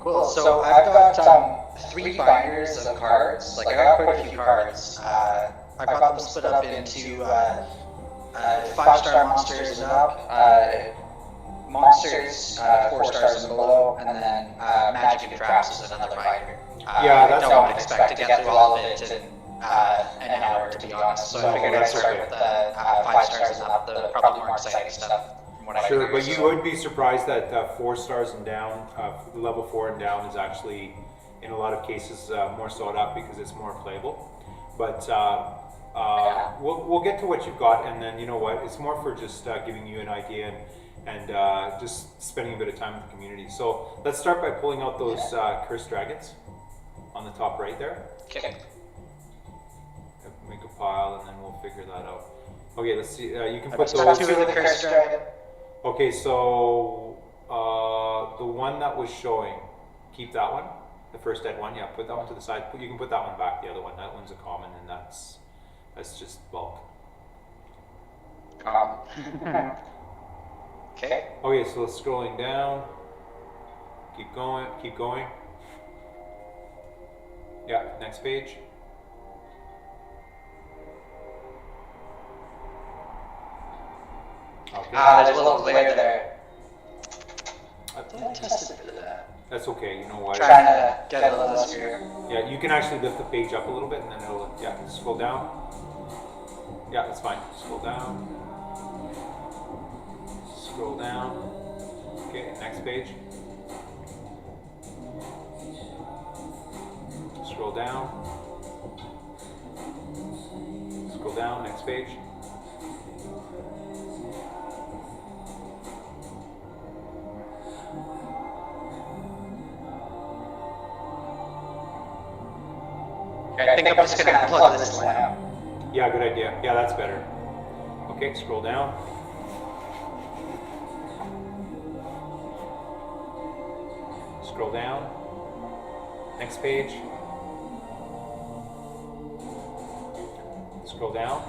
Cool. So I've got 3 binders of cards. Like I got quite a few cards. I've got them split up into 5-star monsters and up, monsters 4 stars and below, and then magic and traps is another binder. I don't expect to get through all of it in an hour, to be honest. So I figured I'd start with the 5 stars and up, the probably more exciting stuff. Sure, but you would be surprised that 4 stars and down, level 4 and down is actually, in a lot of cases, more sought after because it's more playable. But we'll get to what you've got, and then you know what, it's more for just giving you an idea and just spending a bit of time with the community. So let's start by pulling out those cursed dragons on the top right there. Okay. Make a pile, and then we'll figure that out. Okay, let's see. You can put those. 2 of the cursed dragon. Okay, so the one that was showing, keep that one, the first dead one. Yeah, put that one to the side. You can put that one back. The other one, that one's a common, and that's just bulk. Okay. Okay, so scrolling down. Keep going. Keep going. Yeah, next page. Okay. There's a little glare there. I tested for that. That's okay, you know why. Trying to get a little screwed. Yeah, you can actually lift the page up a little bit and then it'll, yeah, scroll down. Yeah, that's fine. Scroll down. Scroll down. Okay, next page. Scroll down. Scroll down, next page. I think I'm just going to unplug this lamp. Yeah, good idea. Yeah, that's better. Okay, scroll down. Scroll down. Next page. Scroll down.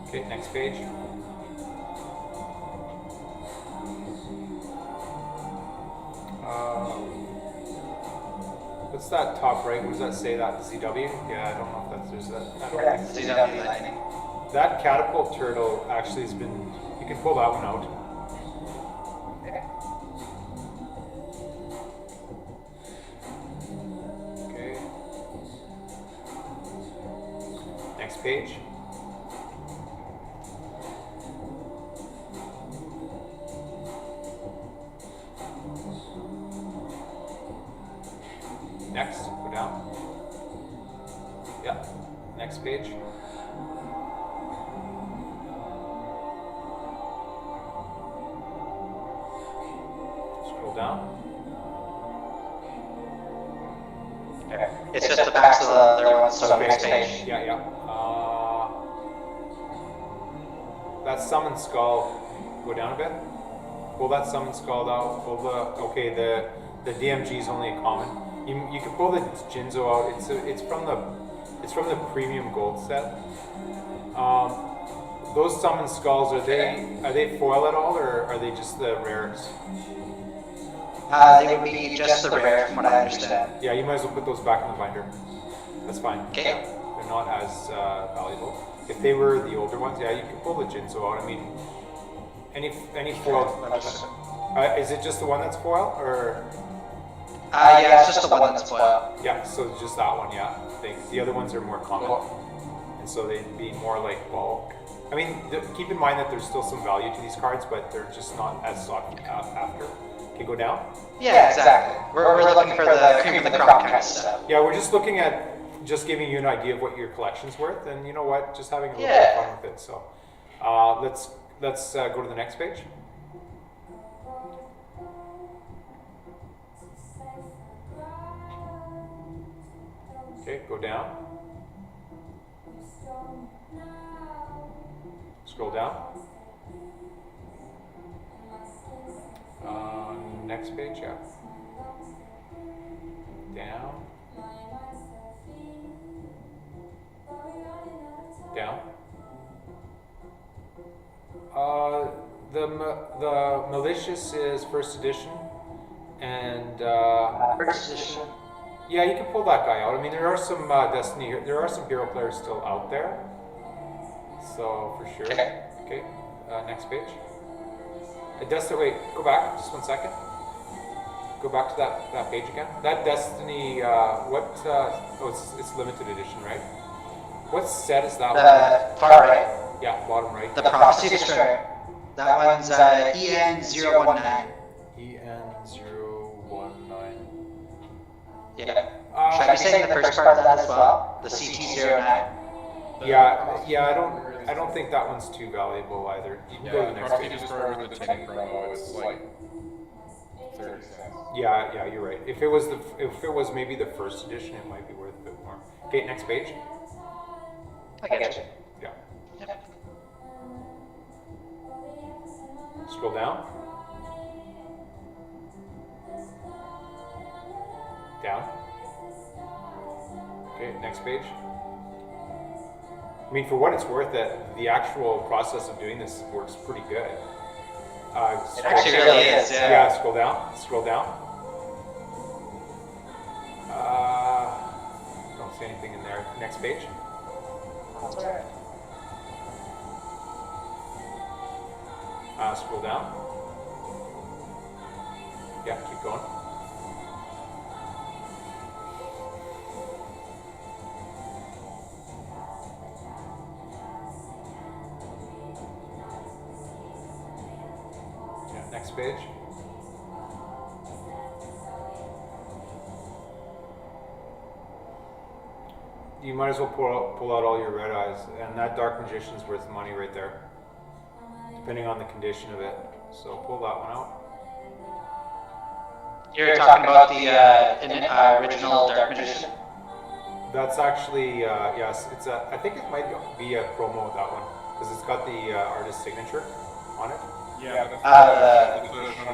Okay, next page. What's that top right? What does that say? That ZW? Yeah, I don't know if that's, there's that. I don't think ZW lightning. that catapult turtle actually has been, you can pull that one out. Okay. Next page. Next, go down. Yeah, next page. Scroll down. Okay. It's just the backs of the other ones, so next page. Yeah, yeah. That summon skull, go down a bit. Pull that summon skull out. Pull the, okay, the DMG is only a common. You can pull the Jinzo out. It's from the premium gold set. Those summon skulls, are they foil at all, or are they just the rares? They would be just the rare, from what I understand. Yeah, you might as well put those back in the binder. That's fine. Okay. Yeah, they're not as valuable. If they were the older ones, yeah, you can pull the Jinzo out. I mean, any foil. Is it just the one that's foil, or? Yeah, it's just the one that's foil. Yeah, so just that one, yeah. The other ones are more common. Cool. And so they'd be more like bulk. I mean, keep in mind that there's still some value to these cards, but they're just not as sought after. Okay, go down. Yeah, exactly. We're looking for the cream of the crop kind of stuff. Yeah, we're just looking at just giving you an idea of what your collection's worth, and you know what, just having a little bit of fun with it. So let's go to the next page. Okay, go down. Scroll down. Next page, yeah. Down. Down. The malicious is first edition, and First edition. yeah, you can pull that guy out. I mean, there are some Destiny, there are some hero players still out there, so for sure. Okay. Okay, next page. Destiny, wait, go back just 1 second. Go back to that page again. That Destiny, it's limited edition, right? What set is that one? The far right. Yeah, bottom right. The Prophecy Destroyer. That one's EN019. EN019. Yeah. Should I be saying the first part of that as well? The CT09. Yeah. I don't think that one's too valuable either. You can go to the next page. Destroyer with the 10 promo, it's like 30 cents. Yeah, you're right. If it was maybe the first edition, it might be worth a bit more. Okay, next page. I get you. Yeah. Yep. Scroll down. Down. Okay, next page. I mean, for what it's worth, the actual process of doing this works pretty good. It actually really is, yeah. Yeah, scroll down. Scroll down. Don't see anything in there. Next page. That's all right. Scroll down. Yeah, keep going. Yeah, next page. You might as well pull out all your red eyes, and that Dark Magician's worth money right there, depending on the condition of it. So pull that one out. You're talking about the original Dark Magician? That's actually yes. It's I think it might be a promo with that one because it's got the artist signature on it. Yeah, the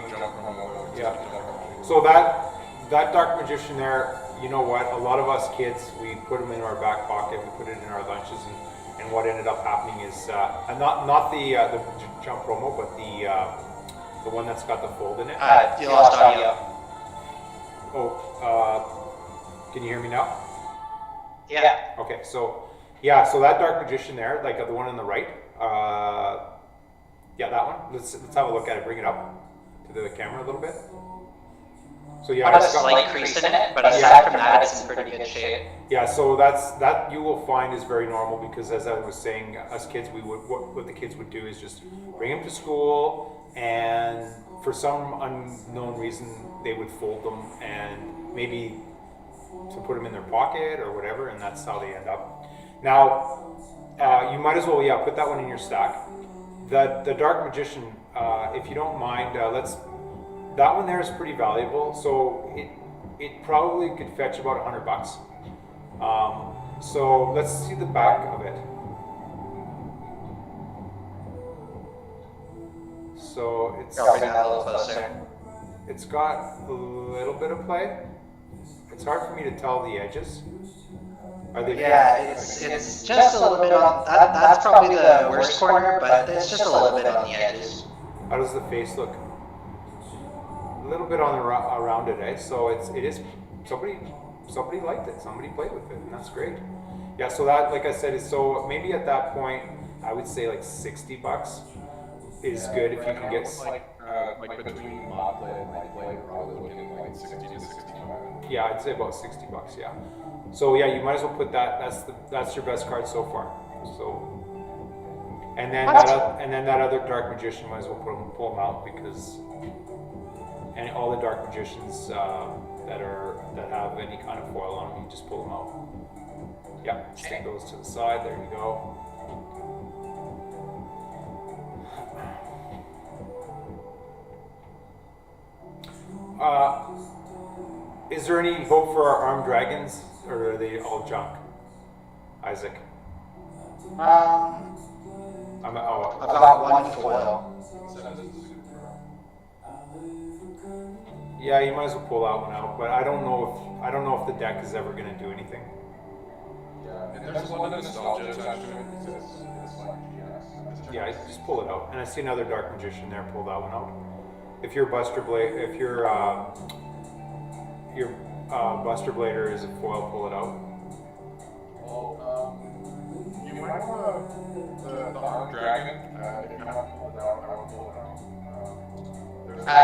jump promo. Yeah. So that Dark Magician there, you know what? A lot of us kids, we put them in our back pocket, we put it in our lunches, and what ended up happening is not the jump promo, but the one that's got the fold in it. You lost audio. Oh, can you hear me now? Yeah. Okay, so yeah, so that Dark Magician there, like the one on the right, yeah, that one. Let's have a look at it. Bring it up to the camera a little bit. So yeah, It's got a slight crease in it, but aside from that, it's in pretty good shape. Yeah, so that you will find is very normal because, as I was saying, us kids, what the kids would do is just bring them to school, and for some unknown reason, they would fold them and maybe to put them in their pocket or whatever, and that's how they end up. Now, you might as well, yeah, put that one in your stack. The Dark Magician, if you don't mind, that one there is pretty valuable. So it probably could fetch about $100. So let's see the back of it. So it's I'll bring that a little closer. It's got a little bit of play. It's hard for me to tell the edges. Are they? Yeah, it's just a little bit on that. That's probably the worst corner, but it's just a little bit on the edges. How does the face look? A little bit on the around it, eh? So it is somebody liked it. Somebody played with it, and that's great. Yeah. So that, like I said, is so maybe at that point I would say like $60 is good if you can get. Like between mod play and light play, we're probably looking like 60 to 65. Yeah, I'd say about $60. Yeah. So yeah, you might as well put that. That's your best card so far. So, and then that other Dark Magician, might as well pull them out because, and all the Dark Magicians that have any kind of foil on them, you just pull them out. Yeah, stick those to the side. There you go. Is there any hope for our armed dragons, or are they all junk? Isaac? I've got one foil. Yeah, you might as well pull that one out, but I don't know if the deck is ever going to do anything. Yeah, and there's a lot of nostalgia attached to it because it's like GS. Yeah, just pull it out. And I see another Dark Magician there. Pull that one out. If your Buster Blade, if your Buster Blader is a foil, pull it out. Well, you might want the Armed Dragon. If you have to pull it out, I would pull it out.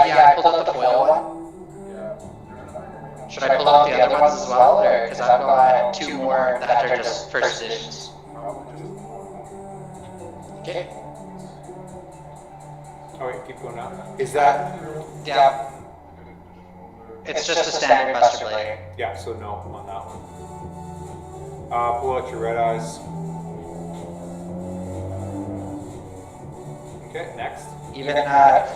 Yeah, I pulled out the foil one. Yeah. Should I pull out the other ones as well, or because I've got 2 more that are just first editions. Okay. All right, keep going down. Is that? Yeah. It's just a standard Buster Blade. Yeah, so no on that one. Pull out your red eyes. Okay, next. Even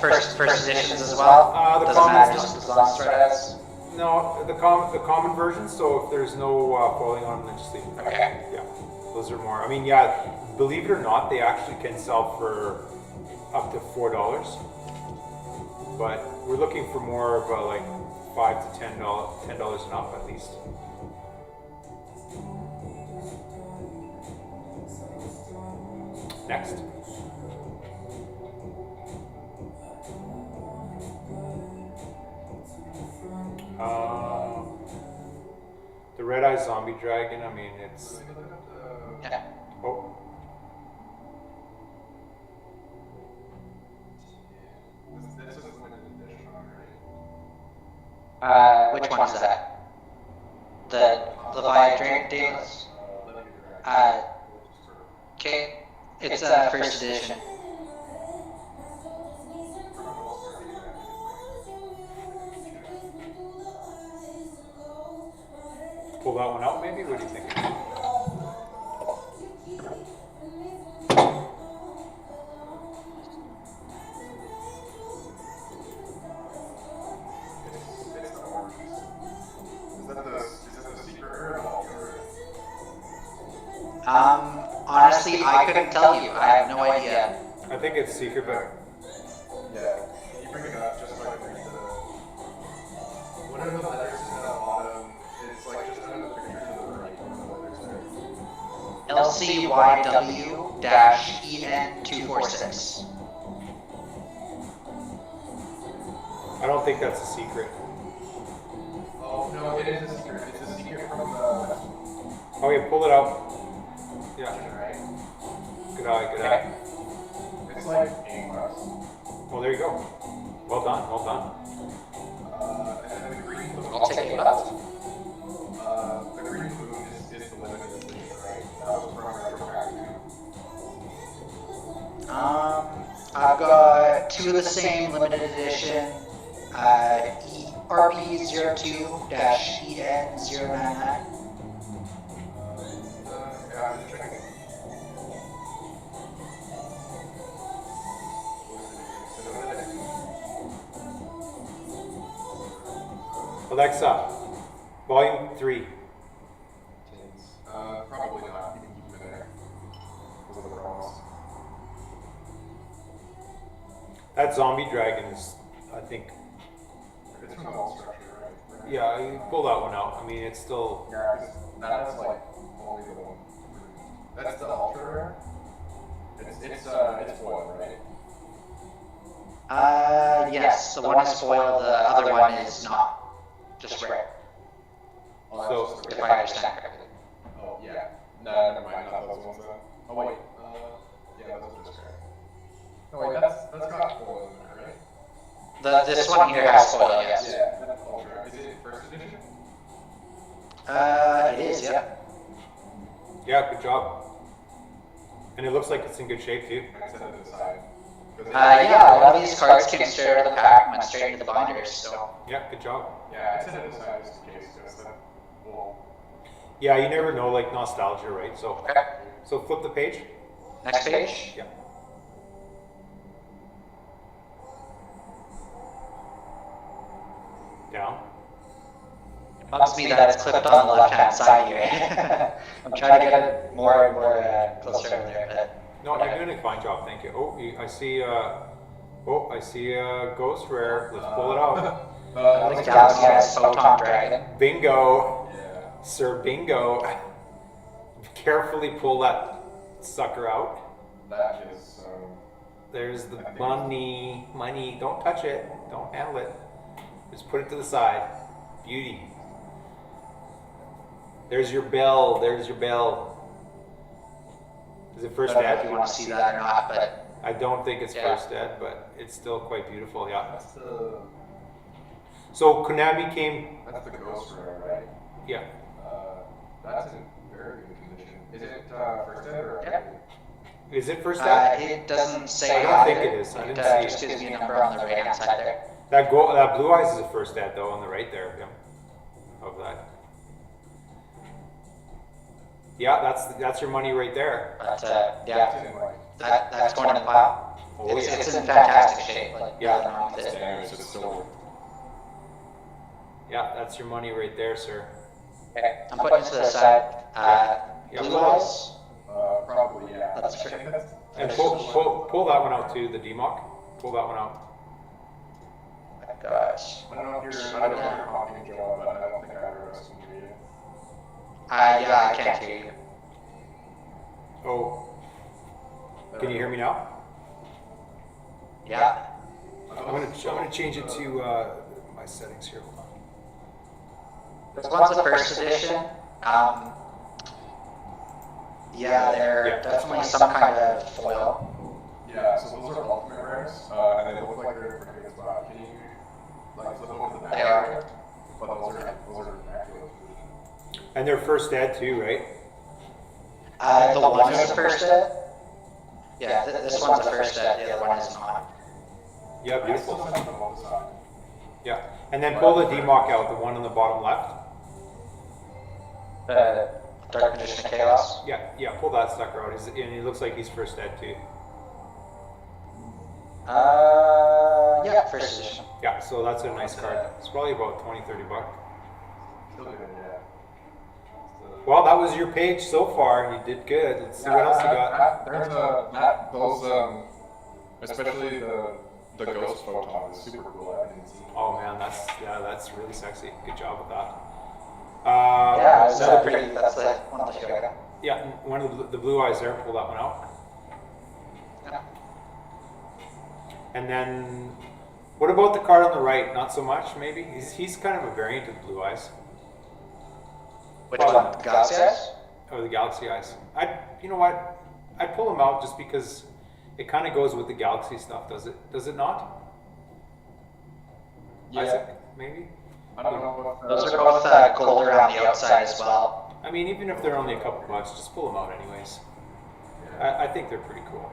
first editions as well. The Doesn't commons matter just as long as red eyes. No, the common version. So if there's no foiling on them, then just leave them. Okay. Yeah, those are more. I mean, yeah. Believe it or not, they actually can sell for up to $4. But we're looking for more of like $5 to $10 and up at least. Next. The Red Eye Zombie Dragon, I mean, it's... Yeah. Oh. This is limited edition, right? Which one is that? The Leviathan Daedalus? Okay. It's first edition. Pull that one out, maybe? What do you think? Is that the secret or the altar? Honestly, I couldn't tell you. I have no idea. I think it's secret, but Yeah. Can you bring it up just so I can read the... What are the letters in the bottom? It's like just another picture to the right. What are the letters LCYW-EN246. I don't think that's a secret. Oh, no, it is a secret. It's a secret from the... Oh yeah, pull it out. Yeah. Right? Good eye, good eye. It's like A+. Well, there you go. Well done, well done. And then the green moon. I'll take it up. The green moon is the limited edition, right? That was from Retro Pack 2. I've got 2 of the same limited edition. RP02-EN099. Yeah, I'm just checking. Alexa, volume 3. Probably not. You can keep it there. Those are the promise. That zombie dragon is, I think, It's from the wall structure, right? yeah, you pull that one out. I mean, it's still, Yeah, because that's like only the one. That's the ultra rare. It's foil, right? Yes, the one is foil, the other one is not. Just rare, so, if I understand correctly. Oh yeah. No, never mind. Not those ones. Oh wait. Yeah, those are just rare. No wait, that's got foil in it, right? This one here has foil, yes. Yeah, that's ultra. Is it first edition? It is, yeah. yeah, good job. And it looks like it's in good shape too. I set it aside. Yeah, a lot of these cards came straight out of the pack and went straight into the binders, so. Yeah, good job. Yeah, I set it aside just in case, just that. Well. Yeah, you never know, like nostalgia, right? So, Okay. so flip the page. Next page. Yeah. Down. It bugs me that it's clipped on the left-hand side here. I'm trying to get it more and more closer over there, but. No, you're doing a fine job, thank you. Oh, I see. I see a ghost rare. Let's pull it out. The Galaxy has Photon Dragon. Bingo, Yeah. sir. Bingo. Carefully pull that sucker out. That is There's the money. Money. Don't touch it. Don't handle it. Just put it to the side. Beauty. There's your bill. There's your bill. Is it first I don't know if ed? you want to see that or not, but I don't think it's Yeah. first ed, but it's still quite beautiful. Yeah. That's the So Konami came. ghost rare, right? Yeah. That's in very good condition. Is it first ed or? Yeah. Is it first ed? it doesn't say I don't either. think it is. I didn't It see just it. gives me a number on the right hand side there. That blue eyes is a first ed though on the right there. Yeah. Of that. Yeah, that's your money right there. But yeah, It's in like, that's going in the pile. Oh, It's, yeah. it's in fantastic shape. Like Yeah. nothing wrong with it. damn, it's just silver. Yeah, that's your money right there, sir. Okay, I'm putting it to the side. Yeah. Blue eyes. Probably, yeah. That's true. And pull that one out too, the DMOC. Pull that one out. Gosh. I don't know if you're copying Joel, but I don't think I ever listened to you. Yeah, I can't hear you. Oh, can you hear me now? Yeah. I'm gonna change it to my settings here. Hold on. This one's a first edition. Yeah, they're Yeah. definitely some kind of foil. Yeah, so those are ultimate rares, and they look like they're in pretty good spot. Can you, like, flip over the back? They are. But those are accurate. And they're first ed too, right? The one is a first ed. Yeah, this one's a first ed. The other one is not. Yeah, I still beautiful. send them all the time. Yeah, and then pull the DMOC out, the one on the bottom left. The Dark Magician of Chaos. Yeah, pull that sucker out. And he looks like he's first ed too. Yeah, first edition. Yeah, so that's a nice card. It's probably about 20, 30 bucks. Still good, yeah. Well, that was your page so far. You did good. Let's see what else you got. There's those, especially the ghost photon is super cool. I didn't see. Oh man, that's really sexy. Good job with that. Yeah, it's really pretty. That's the one of the few I got. Yeah, one of the blue eyes there. Pull that one out. Yeah. And then, what about the card on the right? Not so much, maybe. He's kind of a variant of the blue eyes. Which one? The Galaxy Eyes? Or the Galaxy Eyes. You know what? I'd pull them out just because it kind of goes with the Galaxy stuff, does it? Does it not? Yeah. Isaac, maybe? I don't know what Those are both gold around the outside as well. I mean, even if they're only a couple bucks, just pull them out anyways. I think they're pretty cool.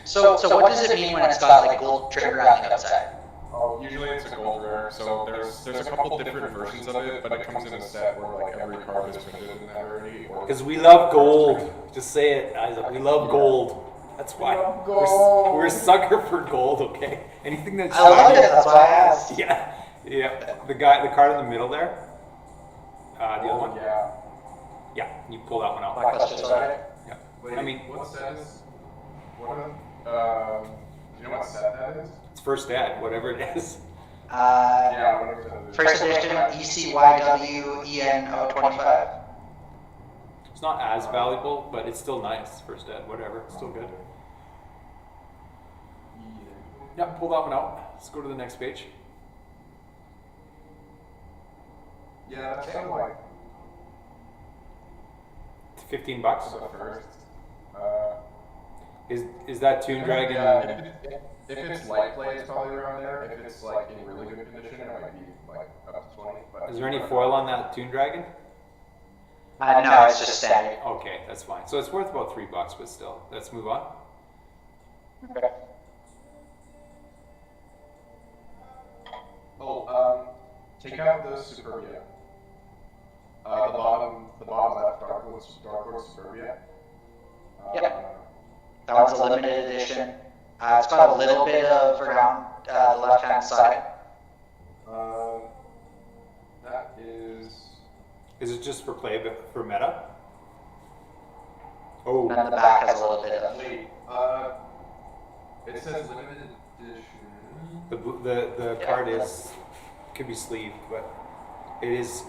So what does it mean when it's got like gold trim around the outside? Oh, usually it's a gold rare, so there's a couple different versions of it, but it comes in a set where like every card is printed in that rarity. Because we love gold. Just say it, Isaac. We love gold. That's why. love gold. We're a sucker for gold, okay? Anything that's I love shiny- it. That's why I asked. Yeah. The card in the middle there. The other one. Yeah. Yeah, you pull that one out. My question's already. Yeah. Wait, I mean, what set is? Do you know what set that is? it's first ed, whatever it is. Yeah, whatever set it is. First edition ECYWENO25. It's not as valuable, but it's still nice. First ed, whatever. It's still good. Yeah, pull that one out. Let's go to the next page. Yeah, that's kind of like It's 15 bucks. the first. Is that Toon Dragon? Yeah, if it's light play, it's probably around there. If it's like in really good condition, it might be like up to 20. But Is there any foil on that Toon Dragon? No, it's just standard. Okay, that's fine. So it's worth about $3, but still. Let's move on. Okay. Oh, take out the Superbia. The bottom left, Dark Lord Superbia. Yep. That one's a limited edition. It's got a little bit of around the left-hand side. That is. Is it just for play, but for meta? Oh, And then the back has a little bit of. Wait, it says limited edition. the Yeah. card could be sleeved, but it is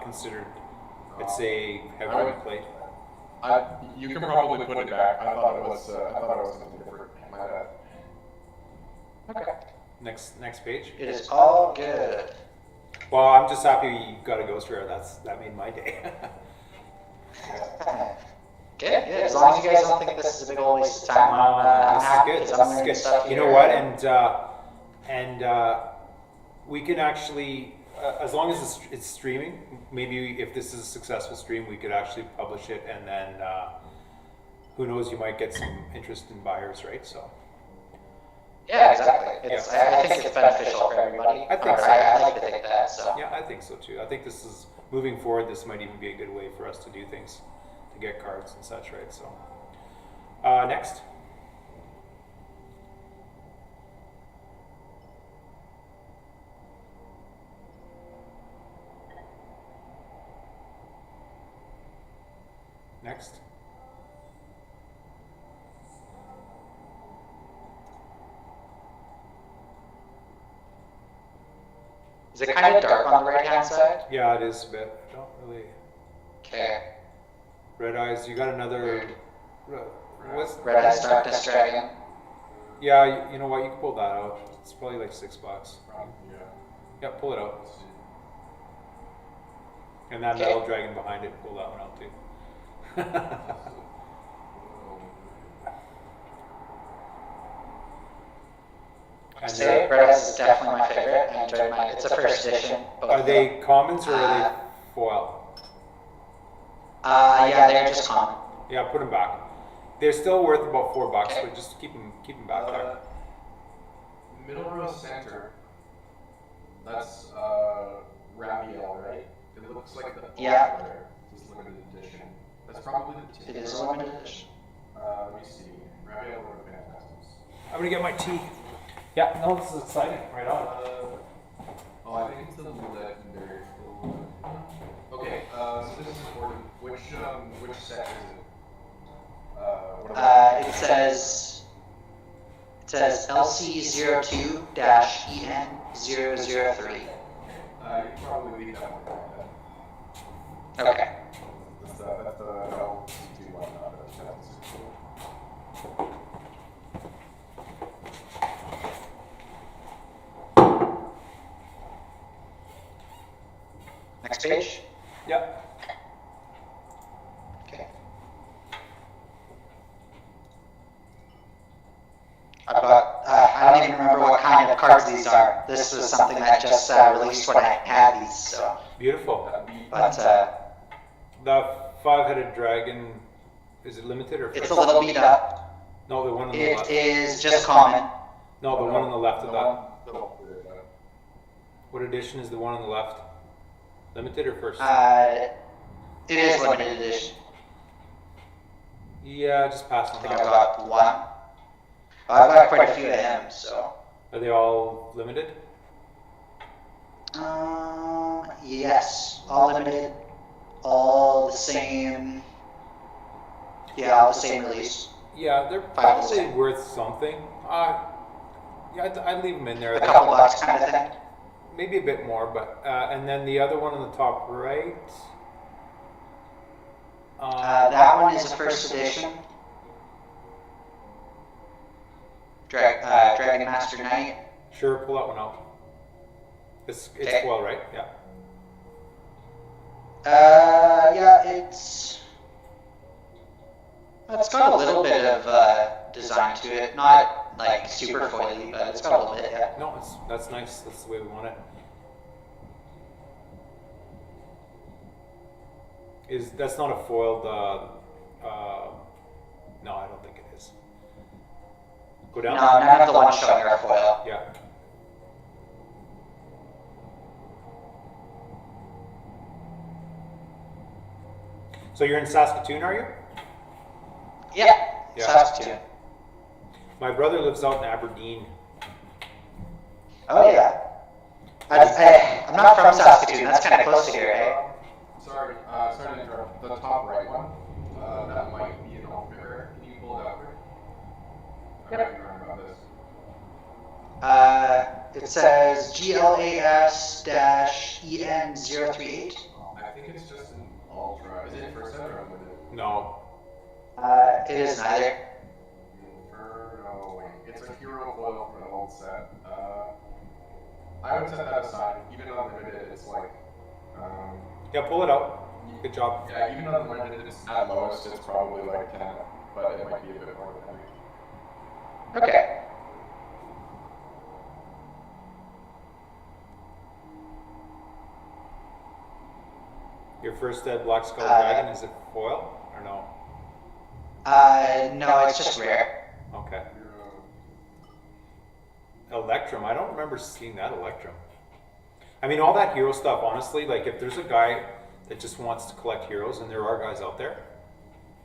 considered. It's a heavyweight plate. You can probably put it back. I thought it was something different. My bad. Okay. Next page. It is all good. Well, I'm just happy you got a ghost rare. That made my day. Good. As long as you guys don't think this is a big old waste of time, I'm happy. This is I'm good. learning This is stuff good. You know here. what? And we can actually, as long as it's streaming, maybe if this is a successful stream, we could actually publish it, and then who knows, you might get some interest in buyers, right? So. Yeah, exactly. I think it's beneficial for everybody. I think so. I like to think that. So. Yeah, I think so too. I think this is, moving forward, this might even be a good way for us to do things, to get cards and such, right? So, next. Next. Is it kind of dark on the right-hand side? Yeah, it is a bit. I don't really. Okay. Red Eyes, you got another. What's Red Eyes Darkness Dragon. Yeah, you know what? You can pull that out. It's probably like $6. Yeah. Yeah, pull it out. Let's see. And that Okay. metal dragon behind it, pull that one out too. I say Red Eyes is definitely my favorite. I enjoyed mine. It's a first edition. Are they commons or are they foil? Yeah, they're just common. Yeah, put them back. They're still worth about $4, Okay. but just keep them back there. Middle row center. That's Rabiel, right? It looks like the Yeah. there. It's limited edition. That's probably the It is a limited edition. Let me see. Rabiel or Phantasms. I'm gonna get my tea. Yeah, no, this is exciting. Right on. Oh, I think it's the legendary. Okay, so this is important. Which set is it? What about It says LC02-EN003. you can probably leave that one like that. Okay. That's the LC2 one, that's Next page. Yep. Okay. I've got, I don't even remember what kind of cards these are. This was something that just released when I had these, so. Beautiful. But The 5-headed dragon, is it limited or? it's a little beat up. No, the one on the It left. is just common. No, the one on the left of that. No. What edition is the one on the left? Limited or first? It is limited edition. Yeah, just pass I on think that I've one. got one. I've got quite a few of them, so. Are they all limited? Yes, all limited, all the same. Yeah, all the same release. Yeah, they're Five probably percent. worth something. Yeah, I'd leave them in there. A couple bucks kind of thing. Maybe a bit more, but and then the other one on the top right. That one is a first edition. Dragon Master Knight. Sure, pull that one out. It's Okay. well, right? Yeah. Yeah, it's got a little bit of design to it. Not like super foily, but it's got a little bit, yeah. No, that's nice. That's the way we want it. That's not a foiled? No, I don't think it is. Go No, down. none of the ones showing are foil. Yeah. So you're in Saskatoon, are you? Yeah, Yeah. Saskatoon. My brother lives out in Aberdeen. Oh yeah. I'm not from Saskatoon. That's kind of close to here, eh? Sorry to interrupt. The top right one, that might be an alternate rare. Can you pull it out there? I might be wrong about this. It says GLAS-EN038. I think it's just an ultra. Is it first set or unlimited? No, It is neither. No, wait. It's a hero foil from an old set. I would set that aside. Even unlimited, it's like. Yeah, pull it out. Good job. Yeah, even unlimited, it's at lowest, it's probably like 10, but it might be a bit more depending. Okay. Your first dead Black Skull Dragon, is it foil or no? No, it's just rare. Okay. Electrum, I don't remember seeing that Electrum. I mean, all that hero stuff, honestly, like if there's a guy that just wants to collect heroes, and there are guys out there,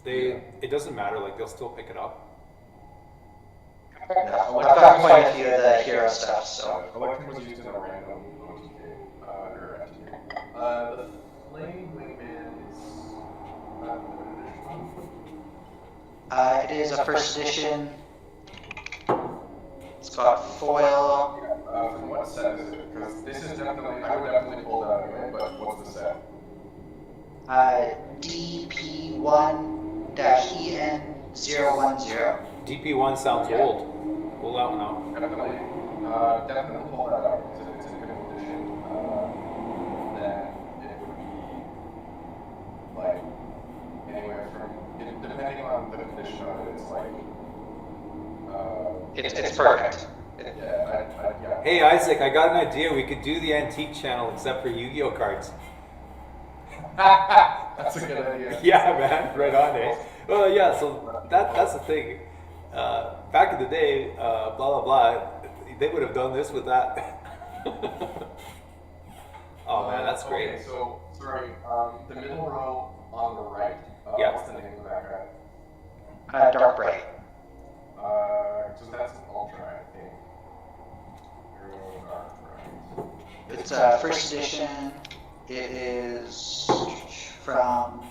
it doesn't matter, like they'll still pick it up. No, I've got quite a few of the hero stuff, so. Electrum was used in a random OTK, or FTK. The Flame Wingman is not limited edition. It is a first edition. It's got foil. From what set is it? Because this is definitely, I would definitely pull that anyway, but what's the set? DP1-EN010. DP1 sounds old. Pull that one out. Definitely. Definitely pull that out, because if it's in good condition, then it would be, like, anywhere from, depending on the condition of it, it's like, It's perfect. yeah. Hey Isaac, I got an idea. We could do the antique channel except for Yu-Gi-Oh cards. That's a good idea. Yeah, man, right on, eh? Well, yeah. So that's the thing. Back in the day, blah blah blah. They would have done this with that. Oh man, that's great. Okay, so sorry. The middle row on the right. Yeah. What's the name of that guy? Dark Bright. So that's an ultra, I think. Hero Dark Bright. It's first edition. It is from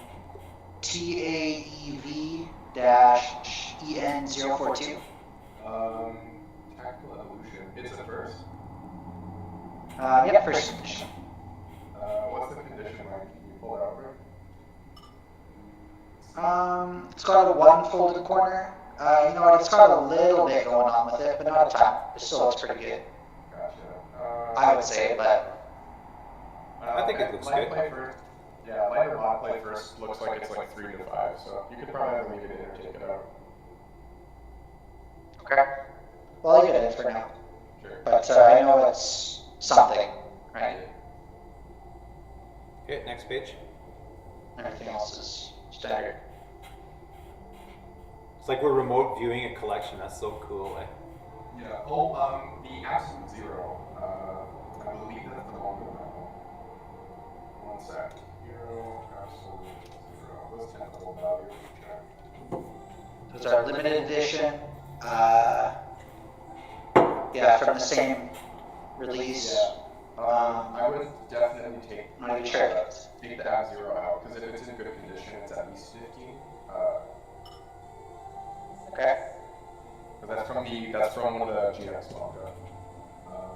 TAEV-EN042. Tactical Evolution. It's a first. Yep, first edition. What's the condition like? Can you pull it out, Rick? It's got a one folded corner. You know what? It's got a little bit going on with it, but not a ton. It still looks pretty good. Gotcha. I would say, but I think it looks light good. Play first. Yeah, light or mod play first looks like it's like 3 to 5, so you could probably leave it in or take it out. okay. Well, I'll leave it in for now. Sure. But I know it's something, right? Okay, next page. Everything else is standard. It's like we're remote viewing a collection. That's so cool, eh? Yeah. Oh, the Absolute Zero. I believe that's the one. One sec. Hero Absolute Zero. What's technical value? Check. Those are limited edition. Yeah, from the same release. Yeah. I would definitely take. Not even sure. Take the Ab Zero out because if it's in good condition, it's at least 15. Okay. Because that's from one of the GX manga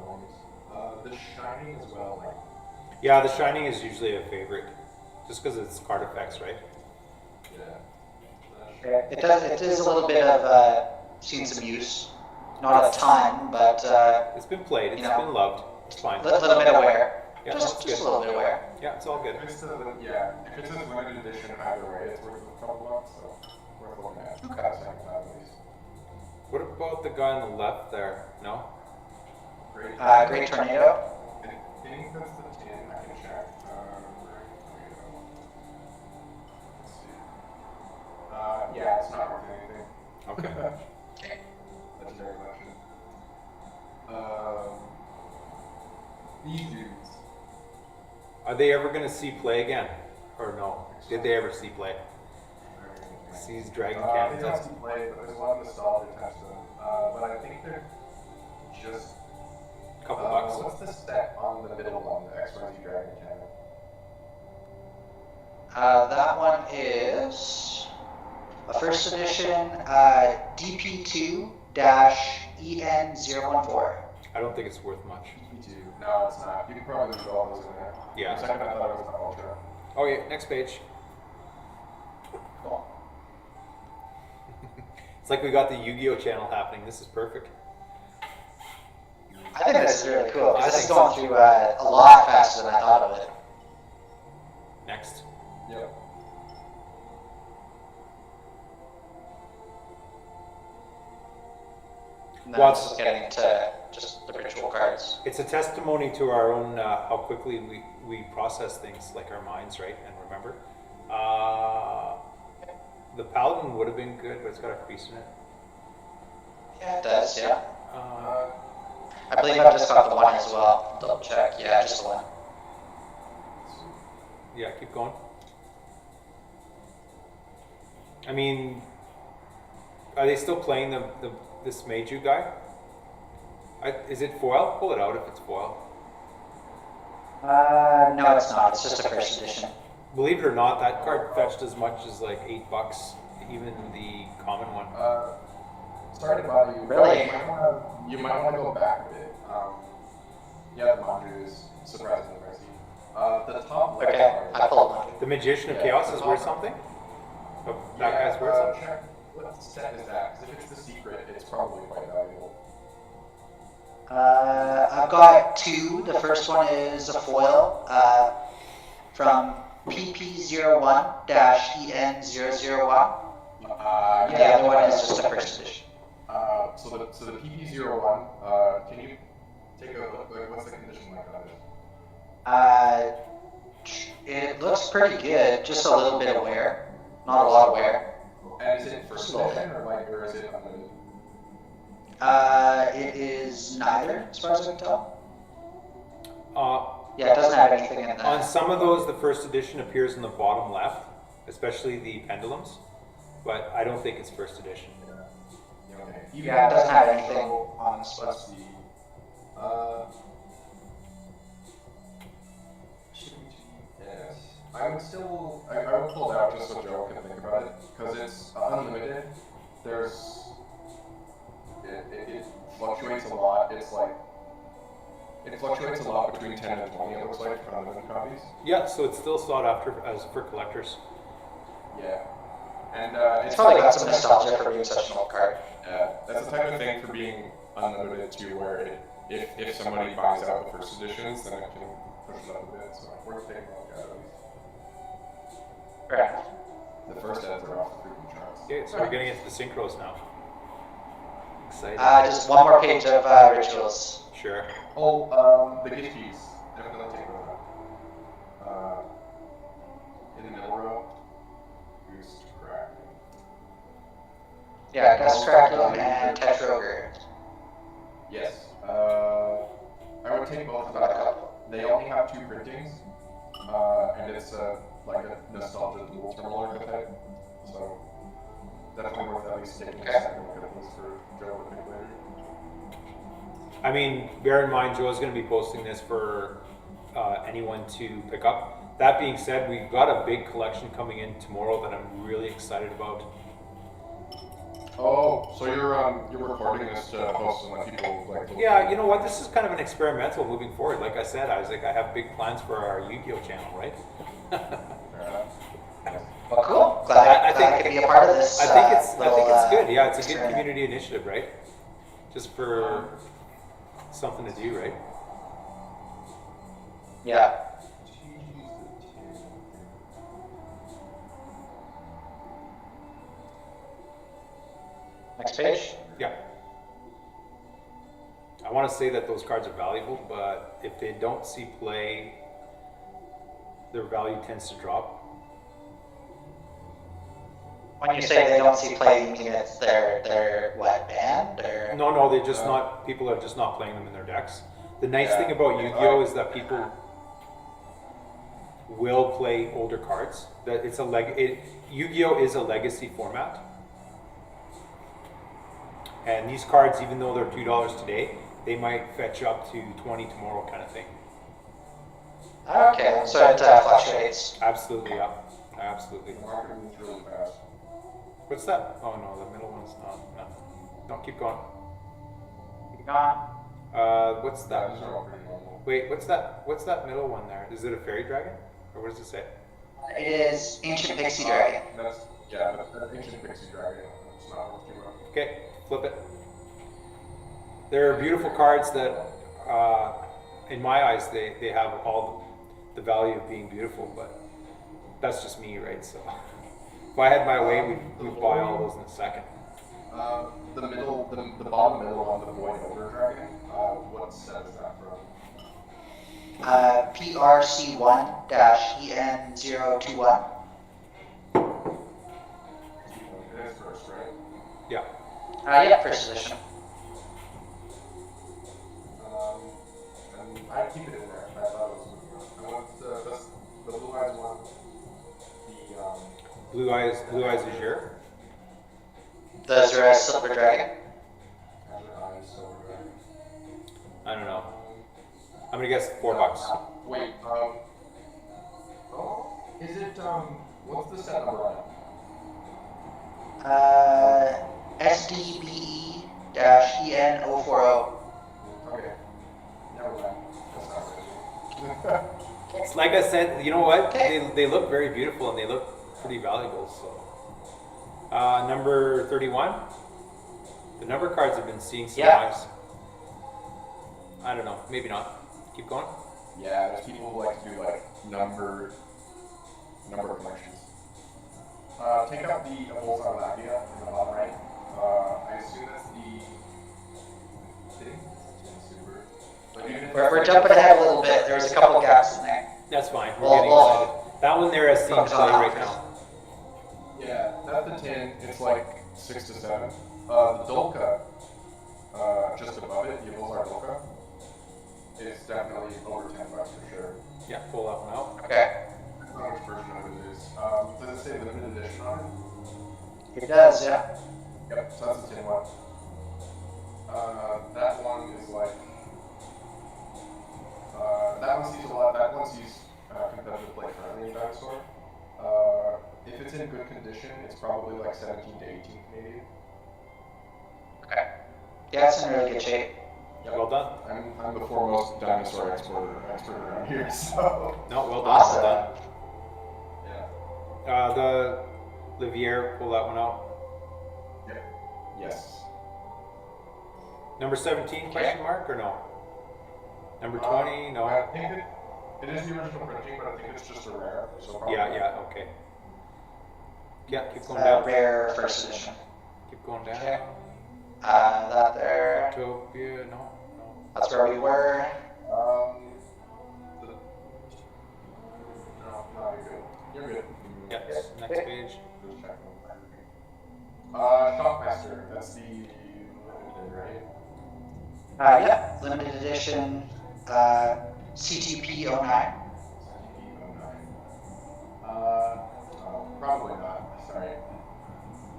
ones. The Shining as well, like. Yeah, the Shining is usually a favorite, just because it's card effects, right? Yeah. It does. It is a little bit of seen some use, not a ton, but It's been played. It's You know. been loved. It's fine. a little bit aware. Yeah, just that's just good. a little bit aware. Yeah, it's all good. If it's a limited edition either way, it's worth a couple bucks, so worth looking at. Okay. That's at least. What about the guy on the left there? No? Great. Great tornado. I think that's the 10. I can check. Great tornado. Let's see. Yeah, it's not worth anything. Okay. Okay. Legendary collection. These dudes. Are they ever going to see play again? Or no? Did they ever see play? Sees Dragon They Cannons. don't see play, but there's a lot of nostalgia attached to them. But I think they're just. Couple bucks. What's the spec on the middle one, the XYZ Dragon Cannon? That one is a first edition DP2-EN014. I don't think it's worth much. No, it's not. You can probably leave all those in there. Yeah. For a second, I thought it was an Ultra. Okay, next page. Cool. It's like we got the Yu-Gi-Oh channel happening. This is perfect. I think this is really cool. This is going through a lot faster than I thought of it. Next. Yep. And then this is getting to just the ritual cards. It's a testimony to our own how quickly we process things, like our minds, right? And remember, the paladin would have been good, but it's got a crease in it. Yeah, it does. Yeah. Uh, I believe I've just got the one as well. Double check. Yeah, just the one. yeah, keep going. I mean, are they still playing this Meiju guy? Is it foil? Pull it out if it's foil. No, it's not. It's just a first edition. Believe it or not, that card fetched as much as like $8, even the common one. Sorry to bother you. Really? You might want to go back a bit. Yeah, the Manju is surprisingly pricey. The top left Okay, card. I pulled one. The Magician of Chaos is worth something? Oh, that guy's worth something? Check what set is that, because if it's the secret, it's probably quite valuable. I've got two. The first one is a foil from PP01-EN001. The other one is just a first edition. So the PP01, can you take a look? Like, what's the condition like on it? It looks pretty good. Just a little bit of wear, not a lot of wear. And is it first edition or is it unlimited? It is neither, as far as I can tell. Uh, Yeah, it doesn't have anything in On that. some of those, the first edition appears in the bottom left, especially the pendulums, but I don't think it's first edition. Yeah, okay. Yeah, it doesn't have anything on this Let's list. see. Yes. I would pull it out just so Joe can think about it, because it's unlimited. It fluctuates a lot. It fluctuates a lot between 10 and 20, it looks like, for unlimited copies. Yeah, so it's still sought after as for collectors. Yeah. And It's probably got some nostalgia for being such an old card. that's the type of thing for being unlimited too, where if somebody buys out the first editions, then it can push it up a bit. So worth taking a look at least. Fair enough. The first eds are off the freaking charts. Okay, so we're getting into the synchros now. Exciting. Just one more page of rituals. Sure. Oh, the gift keys. Definitely take those. In the middle row, boost crack. Yeah, Gust Kraken and Tetrogre. Yes. I would take both of them. They only have 2 printings, and it's like a nostalgia dual terminal archetype. So definitely worth at least taking a second look at this for Joe to think later. I mean, bear in mind, Joe's going to be posting this for anyone to pick up. That being said, we've got a big collection coming in tomorrow that I'm really excited about. Oh, so you're recording this to post and let people like. Yeah, you know what? This is kind of an experimental moving forward. Like I said, Isaac, I have big plans for our Yu-Gi-Oh channel, right? Well, cool. Glad I could be a part of this. I think it's little, good. Yeah, it's a good experiment. community initiative, right? Just for something to do, right? Yeah. Next page. Yeah. I want to say that those cards are valuable, but if they don't see play, their value tends to drop. When you say they don't see play, you mean it's their what, banned or? No, they're just not. People are just not playing them in their decks. The nice thing about Yu-Gi-Oh is that people will play older cards. That it's Yu-Gi-Oh is a legacy format, and these cards, even though they're $2 today, they might fetch up to 20 tomorrow, kind of thing. Okay, so it fluctuates. Absolutely, yeah, absolutely. The market moves really fast. What's that? Oh no, the middle one's not. No, keep going. Keep going. What's Yeah, that? these are all pretty normal. Wait, what's that? What's that middle one there? Is it a fairy dragon, or what does it say? It is Ancient Pixie Dragon. That's ancient pixie dragon. It's not worth too much. Okay, flip it. There are beautiful cards that, in my eyes, they have all the value of being beautiful, but that's just me, right? So if I had my way, we'd buy all those in a second. The bottom middle on the Void Ogre Dragon, what set is that from? PRC1-EN021. It is first, right? Yeah. Yeah, first edition. And I keep it in there. I thought it was I want the blue eyes one. Blue eyes Azure. Those are a Silver Dragon. I don't know. I'm gonna guess $4. Wait, is it, what's the set number on it? SDBE-EN040. Okay. Never mind. That's not right. It's like I said, you know what? Okay. They look very beautiful and they look pretty valuable. So, number 31. The number cards have been seeing some eyes. I don't know. Maybe not. Keep going. Yeah, there's people who like to do like number collections. Take out the Bulls on Latvia in the bottom right. I assume that's the thing. Super. But even if We're jumping ahead a little bit. There's a couple gaps in there. That's fine. We're getting excited. That one there is seeing play right now. Yeah, that's the 10. It's like 6 to 7. The Dolka, just above it, the Bulls are Dolka. It's definitely over $10 for sure. Yeah, pull that one out. Okay. I don't know which version of it is. Does it say limited edition on it? It does, yeah. Yep, so that's the tin one. That one is like, that one sees a lot, that one sees competitive play for any dinosaur. If it's in good condition, it's probably like 17 to 18 Canadian. Okay. Yeah, it's in really good shape. Yeah, well done. I'm the foremost dinosaur expert around here, so. No, well done. Awesome. Well Yeah. done. The Livier, pull that one out. Yep. Yes. Number 17 question mark or no? Number 20? No. I think it is the original printing, but I think it's just a rare. So probably Yeah, okay. Yeah, keep going down. Rare first edition. Keep going down. Okay. That there. Utopia, no. That's where we were. No, you're good. Yeah, next page. Just check. Shockmaster, that's the limited, right? Yeah, limited edition. CTP09. Probably not. Sorry.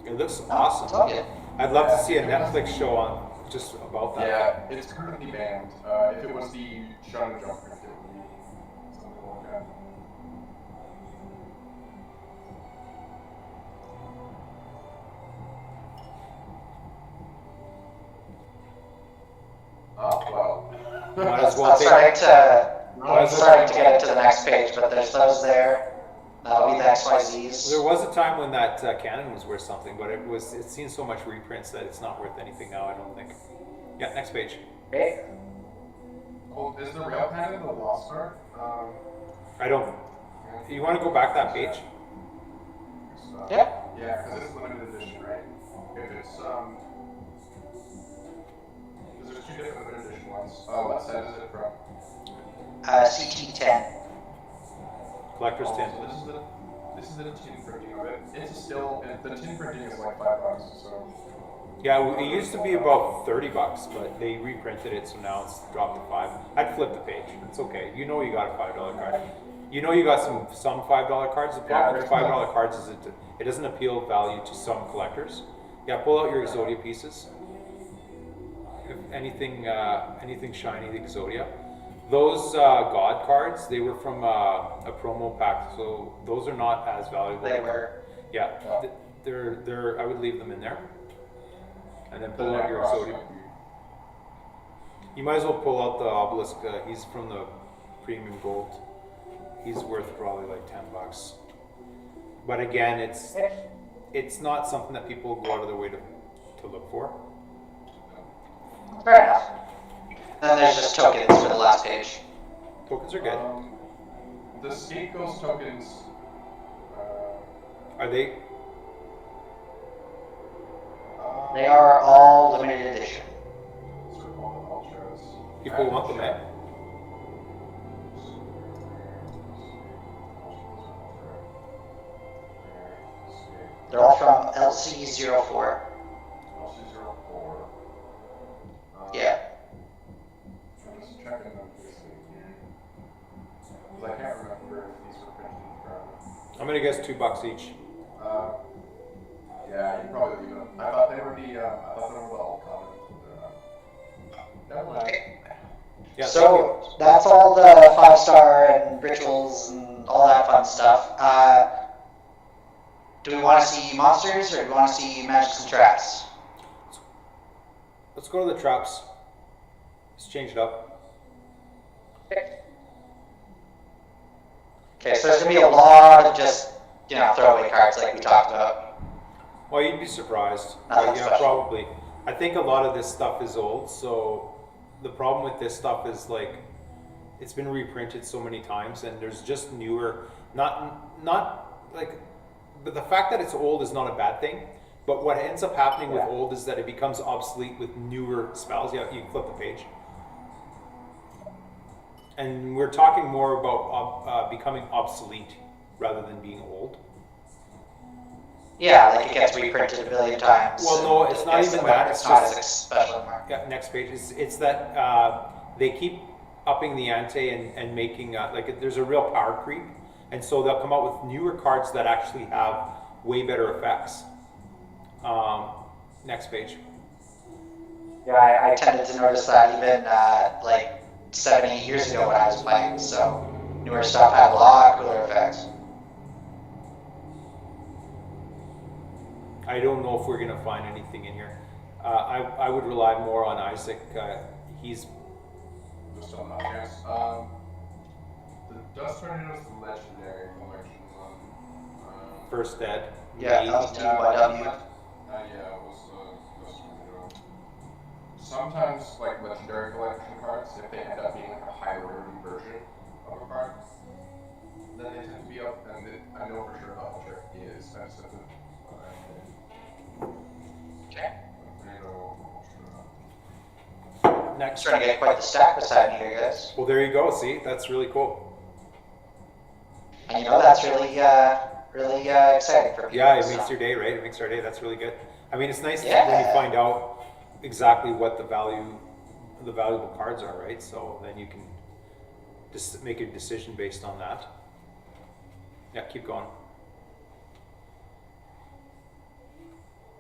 It looks It's awesome. all good. I'd love to see a Netflix show on just about that. Yeah, it's currently banned. If it was the Shonen Jump print, it would be something like that. Oh, well. Might as well I'm take starting to get into the next page, but there's those there. That'll be the XYZs. There was a time when that canon was worth something, but it's seen so much reprints that it's not worth anything now, I don't think. Yeah, next page. Okay. Oh, is the rail cannon the lost card? I don't. You want to go back that page? Yeah. Yeah, because it's limited edition, right? If it's, because there's two different limited edition ones. What set is it from? CT10. Collector's Oh, tin. so this is the tin printing of it. It's still, the tin printing is like $5, so. Yeah, it used to be about $30, but they reprinted it, so now it's dropped to $5. I'd flip the page. It's okay. You know you got a $5 card. You know you got some $5 cards. The problem with $5 cards is it doesn't appeal value to some collectors. Yeah, pull out your Exodia pieces. If anything shiny, the Exodia. Those God cards, they were from a promo pack, so those are not as valuable. They were. Yeah, they're. I would leave them in there, and then pull out your Exodia. You might as well pull out the Obelisk. He's from the premium gold. He's worth probably like $10. But again, it's not something that people go out of their way to look for. Fair enough. Then there's just tokens for the last page. Tokens are good. The scapegoat tokens. Are they? They are all limited edition. People want them, eh? They're all from LC04. LC04. Yeah. I'm just checking them here. Because I can't remember if these were printed in the I'm gonna guess $2 each. Yeah, you probably leave them. I thought they were the all common. Never mind. Yeah, So that's all the 5-star and rituals and all that fun stuff. Do we want to see monsters or do we want to see magics and traps? Let's go to the traps. Let's change it up. Okay, so there's going to be a lot of just, throwaway cards like we talked about. Well, you'd be surprised. Nothing Yeah, special. probably. I think a lot of this stuff is old, so the problem with this stuff is like it's been reprinted so many times, and there's just newer, not like, but the fact that it's old is not a bad thing. But what ends up happening with old is that it becomes obsolete with newer spells. Yeah, you flip the page, and we're talking more about becoming obsolete rather than being old. Yeah, like it gets reprinted a billion times. Well, no, it's not even that. It's not just as special anymore. Yeah, next page. It's that they keep upping the ante and making there's a real power creep, and so they'll come out with newer cards that actually have way better effects. Next page. Yeah, I tended to notice that even like 7-8 years ago when I was playing. So newer stuff had a lot cooler effects. I don't know if we're gonna find anything in here. I would rely more on Isaac. He's Just on that chance. The Dust Tornado is the legendary collection one. first ed. Yeah, Maybe. LTYW. Yeah, it was Dust Tornado. Sometimes, like legendary collection cards, if they end up being like a high rarity version of a card, then they tend to be up. And I know for sure Double Trick is. I just have to. Okay. Next. Trying to get quite the stack beside me here, guys. Well, there you go. See, that's really cool. And that's really exciting for people. Yeah, it so. makes your day, right? It makes our day. That's really good. I mean, it's nice when Yeah. you find out exactly what the valuable cards are, right? So then you can just make a decision based on that. Yeah, keep going.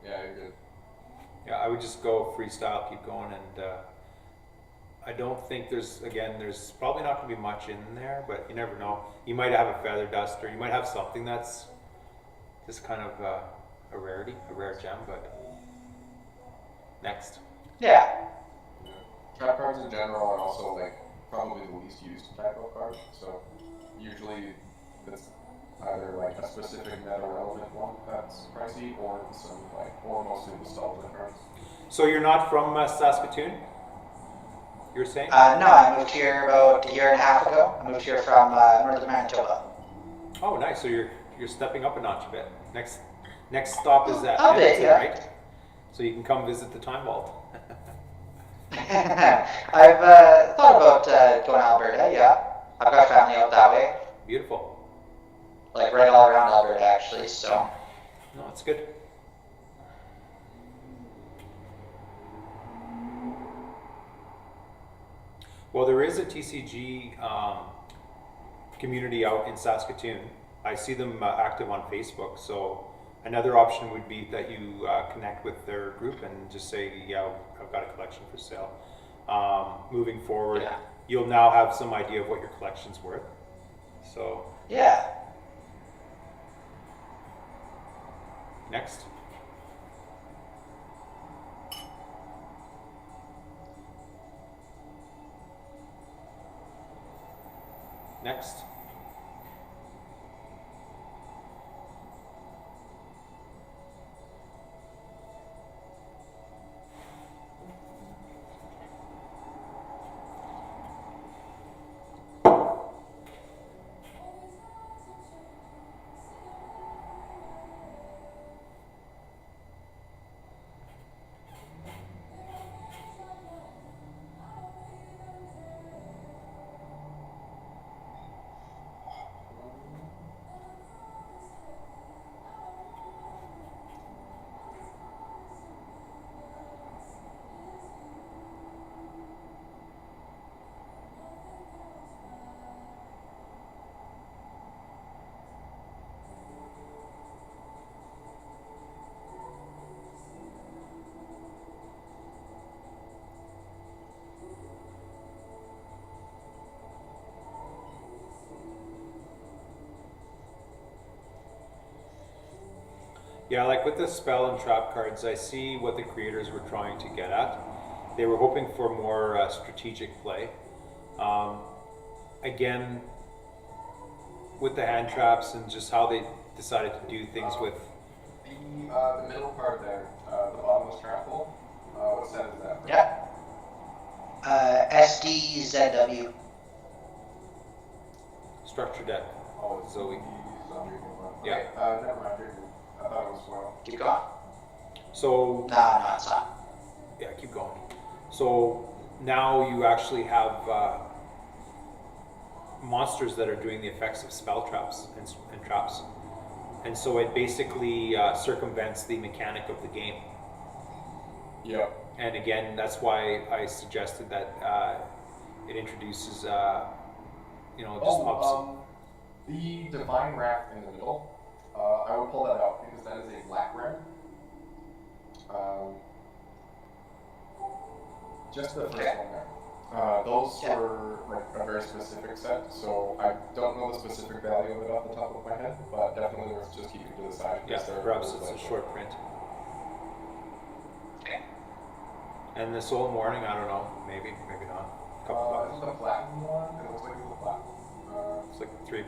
Yeah, you're good. Yeah, I would just go freestyle, keep going, and I don't think there's probably not going to be much in there, but you never know. You might have a feather dust, or you might have something that's just kind of a rarity, a rare gem, but next. Yeah. Trap cards in general are also like probably the least used type of card. So usually it's either like a specific meta relevant one that's pricey, or mostly nostalgia cards. So you're not from Saskatoon? You were saying? No, I moved here about a year and a half ago. I moved here from northern Manitoba. Oh, nice. So you're stepping up a notch a bit. Next stop is at A bit, Edmonton, yeah. right? So you can come visit the Time Vault. I've thought about going to Alberta, yeah. I've got family out that way. Beautiful. Like right all around Alberta, actually, so. No, it's good. Well, there is a TCG community out in Saskatoon. I see them active on Facebook. So another option would be that you connect with their group and just say, yeah, I've got a collection for sale. Moving forward, Yeah. you'll now have some idea of what your collection's worth. So Yeah. next. Next. Yeah, like with the spell and trap cards, I see what the creators were trying to get at. They were hoping for more strategic play. Again, with the hand traps and just how they decided to do things with. The middle part there, the bottomless trap hole. What set is that? Yeah. SDZW. Structure deck. Oh, it's Zoe. Zombie. Yeah. Okay, never mind. I thought it was foil. Keep going. So No, it's not. yeah, keep going. So now you actually have monsters that are doing the effects of spell traps and traps, and so it basically circumvents the mechanic of the game. Yep. And again, that's why I suggested that it introduces, just ups. The Divine Wrath in the middle, I would pull that out because that is a black red. Just the first one there. Those were like a very specific set, so I don't know the specific value of it off the top of my head, but definitely worth just keeping to the side. Yeah, perhaps it's a short print. Okay. And the Soul Morning, I don't know, maybe not. A couple This bucks. is the platinum one. It looks like it's a platinum. It's like $3.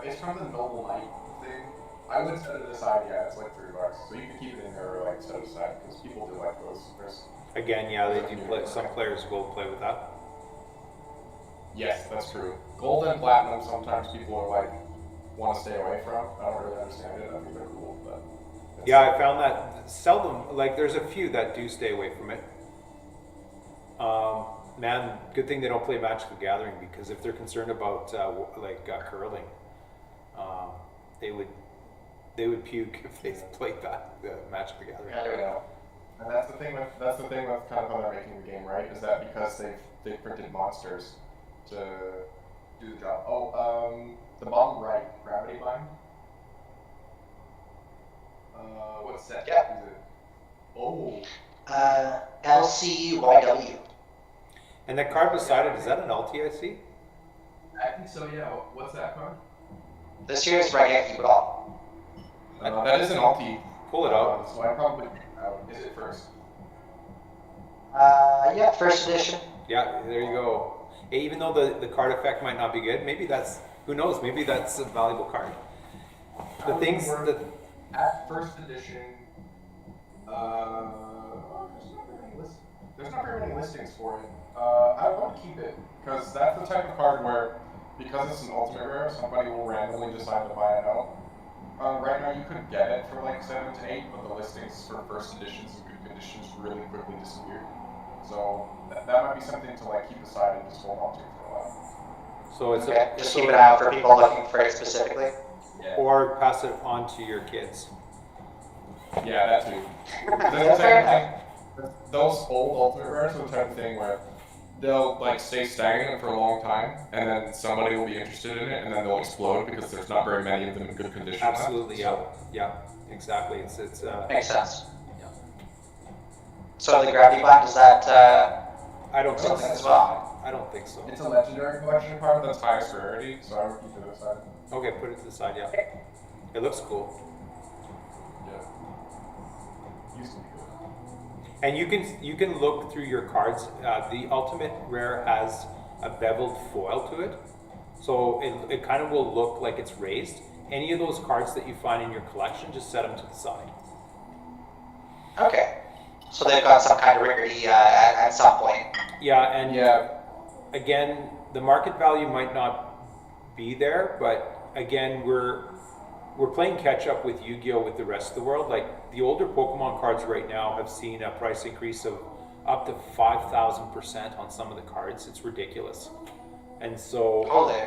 It's from the Noble Knight thing. I would set it aside, yeah, it's like $3. So you can keep it in there or like set it aside because people do like those. Again, yeah, they do play. Some players will play with that. Yes, that's true. Gold and platinum, sometimes people are like, want to stay away from. I don't really understand it. I think they're cool, but. Yeah, I found that seldom. Like, there's a few that do stay away from it. Man, good thing they don't play Magic the Gathering because if they're concerned about curling, they would puke if they played that Magic the Gathering. Yeah, there we go. And that's the thing with kind of how they're making the game, right? Is that because they've printed monsters to do the job. Oh, the bottom right, Gravity Bind. What set Yeah. is it? Oh. LCYW. And that card beside it, is that an LTIC? I think so, yeah. What's that card? This year's Reggae Ball. That is an alti. Pull it out. So I probably is it first? Yeah, first edition. Yeah, there you go. Hey, even though the card effect might not be good, maybe that's, who knows, maybe that's a valuable card. The things that... At first edition, there's not very many listings for it. I want to keep it, because that's the type of card where, because it's an ultimate rare, somebody will randomly decide to buy it out. Right now you could get it for like 7 to 8, but the listings for first editions and good conditions really quickly disappear. So that might be something to like keep aside and just hold on to for a while. So it's Okay, just keep an eye out for people looking for it specifically. Yeah. or pass it on to your kids. Yeah, that too. That's fair enough. Those old ultimate rares are the type of thing where they'll like stay stagnant for a long time, and then somebody will be interested in it, and then they'll explode because there's not very many of them in good condition. Absolutely, yeah, exactly. It's Makes sense. yeah. So the gravity bind, is that I don't think something so. as well? I don't think so. It's a legendary collection card that's highest rarity, so I would keep it aside. Okay, put it to the side. Yeah, it looks cool. Yeah. Used to be good. And you can look through your cards. The ultimate rare has a beveled foil to it, so it kind of will look like it's raised. Any of those cards that you find in your collection, just set them to the side. Okay. So they've got some kind of rarity at some point. Yeah, and Yeah. again, the market value might not be there, but again, we're playing catch up with Yu-Gi-Oh with the rest of the world. Like the older Pokemon cards right now have seen a price increase of up to 5,000% on some of the cards. It's ridiculous. And so Holy.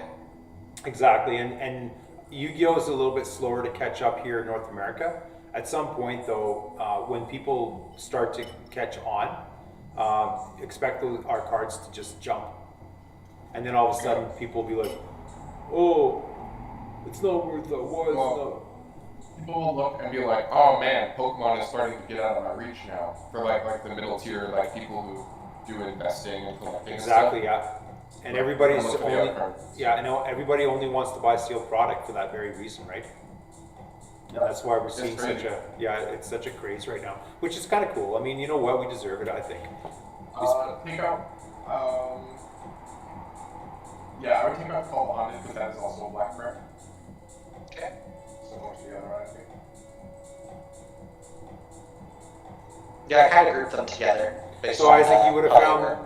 exactly, and Yu-Gi-Oh is a little bit slower to catch up here in North America. At some point though, when people start to catch on, expect our cards to just jump. And then all of a sudden people will be like, oh, it's not worth it. Why is Well, people will look and be like, oh man, Pokemon is starting to get out of my reach now. For like the middle tier, like people who do investing and collecting. exactly, and yeah. And everybody's Look at the only, other cards. yeah, I know everybody only wants to buy sealed product for that very reason, right? And that's why we're It's seeing crazy. it's such a craze right now, which is kind of cool. I mean, you know what? We deserve it, I think. Take out, yeah, I would take out Call Bonded because that is also a black print. Okay. Similar to the other one, I think. Yeah, I kind of grouped them together. Based So on Isaac, you would have how they found were.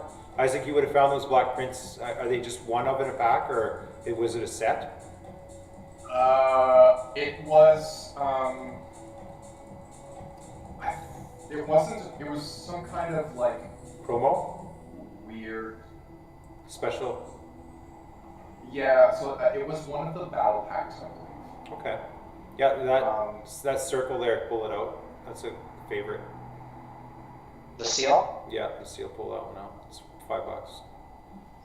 Isaac, you would have found those black prints. Are they just one of in a pack, or was it a set? It was, it wasn't, it was some kind of like Promo? weird, Special? yeah, so it was one of the battle packs, I believe. Okay. Yeah, that circle there, pull it out. That's a favorite. The seal? Yeah, the seal, pull that one out. It's $5.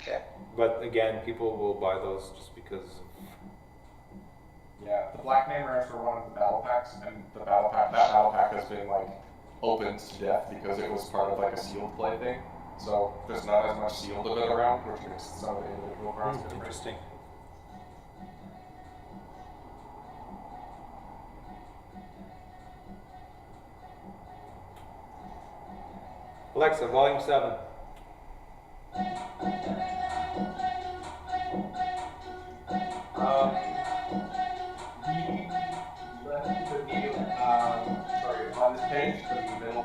Okay. But again, people will buy those just because. Yeah, the Black Namerers were one of the battle packs, and that battle pack has been like opened to death because it was part of like a sealed play thing. So there's not as much sealed of it around, which makes some of the individual cards different. Interesting. Alexa, volume 7. Sorry, on this page, the middle.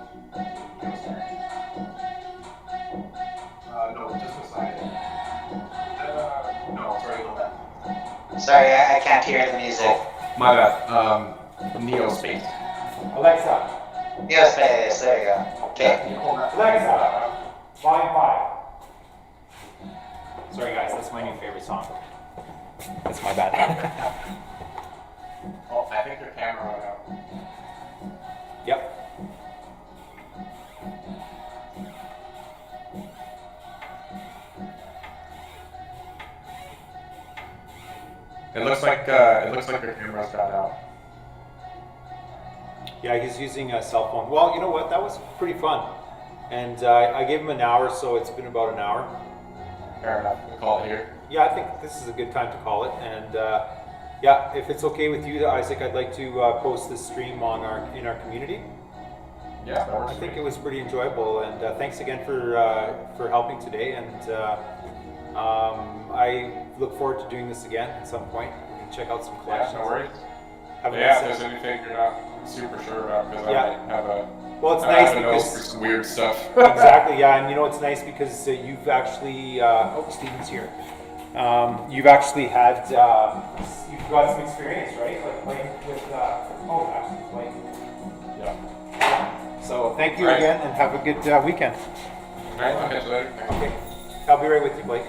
No, just beside it. No, sorry, go back. Sorry, I can't hear the music. My bad. Neo Space. Alexa, Neospace, there you go. Okay. Alexa, volume 5. Sorry guys, that's my new favorite song. That's my bad. Oh, I think your camera went out. Yep. It looks like your camera's got out. Yeah, he's using a cell phone. Well, you know what? That was pretty fun. And I gave him an hour, so it's been about an hour. Fair enough. We'll call it here. Yeah, I think this is a good time to call it. And yeah, if it's okay with you, Isaac, I'd like to post this stream on in our community. Yeah, that works. I think it was pretty enjoyable, and thanks again for helping today. And I look forward to doing this again at some point. We can check out some Yeah, collections. no worries. Have a Yeah, nice if there's day. anything you're not super sure about, because Yeah. I might have a Well, it's I nice have a nose for because some weird stuff. exactly, yeah, and you know it's nice because you've actually Steven's here. You've actually had you've got some experience, right? Like playing with actually playing. Yeah. So thank you Right. again, and have a good weekend. All right, I'll catch you later. Thanks. Okay, I'll be right with you, Blake.